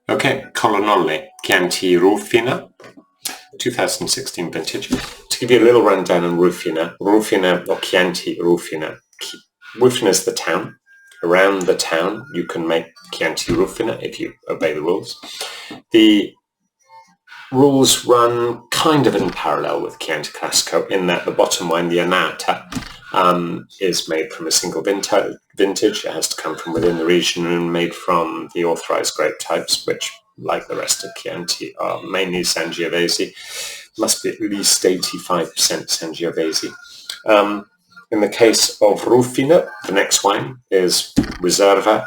Okay, Colognole Chianti Rufina, 2016 vintage. To give you a little rundown on Rufina or Chianti Rufina. Rufina is the town. Around the town you can make Chianti Rufina if you obey the rules. The rules run kind of in parallel with Chianti Classico in that the bottom wine, the Annata, is made from a single vintage. It has to come from within the region and made from the authorized grape types, which, like the rest of Chianti, are mainly Sangiovese. Must be at least 85% Sangiovese. In the case of Rufina, the next wine is Reserva,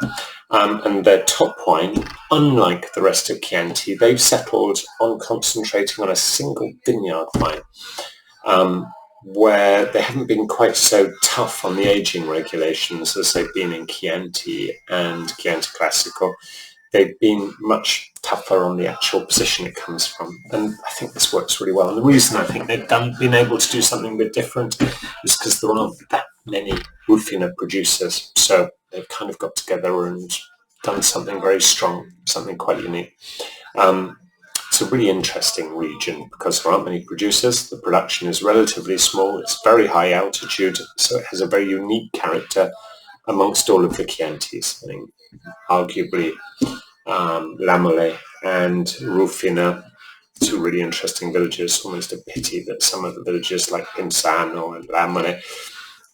and their top wine, unlike the rest of Chianti, they've settled on concentrating on a single vineyard vine, where they haven't been quite so tough on the aging regulations as they've been in Chianti and Chianti Classico. They've been much tougher on the actual position it comes from, and I think this works really well. And the reason I think they've been able to do something a bit different is because there aren't that many Rufina producers, so they've kind of got together and done something very strong, something quite unique. It's a really interesting region because there aren't many producers. The production is relatively small. It's very high altitude, so it has a very unique character amongst all of the Chiantis. I think arguably Lamole and Rufina, two really interesting villages. Almost a pity that some of the villages like Pinsano and Lamole,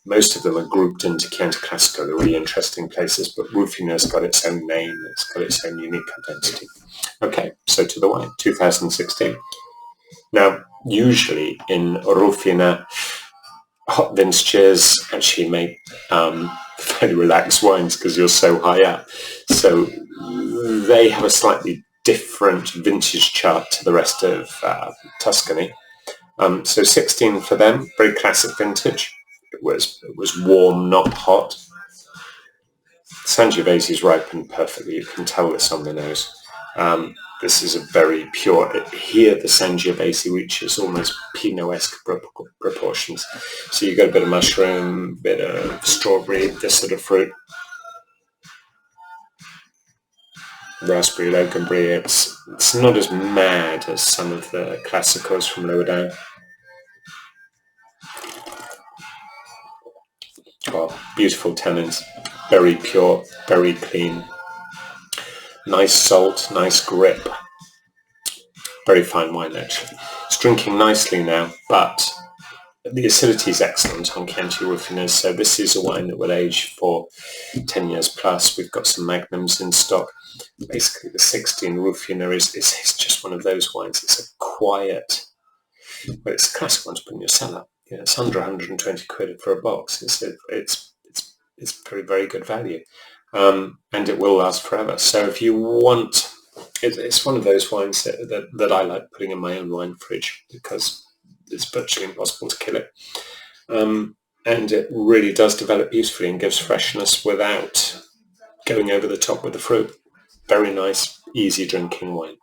most of them are grouped into Chianti Classico. They're really interesting places, but Rufina's got its own name. It's got its own unique identity. Okay, so to the wine, 2016. Now, usually in Rufina, hot vintages actually make fairly relaxed wines because you're so high up. So they have a slightly different vintage chart to the rest of Tuscany. So 16 for them, very classic vintage. It was warm, not hot. Sangiovese's ripened perfectly. You can tell this on the nose. This is a very pure. Here the Sangiovese reaches almost Pinot-esque proportions. So you got a bit of mushroom, bit of strawberry, this sort of fruit. Raspberry, loganberry. It's not as mad as some of the Classicos from lower down. Oh, beautiful tannins, very pure, very clean. Nice salt, nice grip. Very fine wine actually. It's drinking nicely now, but the acidity is excellent on Chianti Rufinas, so this is a wine that will age for 10 years plus. We've got some magnums in stock. Basically the 16 Rufina is just one of those wines. It's a quiet, but it's a classic one to put in your cellar. You know, it's under 120 quid for a box. It's very, very good value. And it will last forever. So if you want, it's one of those wines that I like putting in my own wine fridge because it's virtually impossible to kill it. And it really does develop beautifully and gives freshness without going over the top with the fruit. Very nice, easy drinking wine.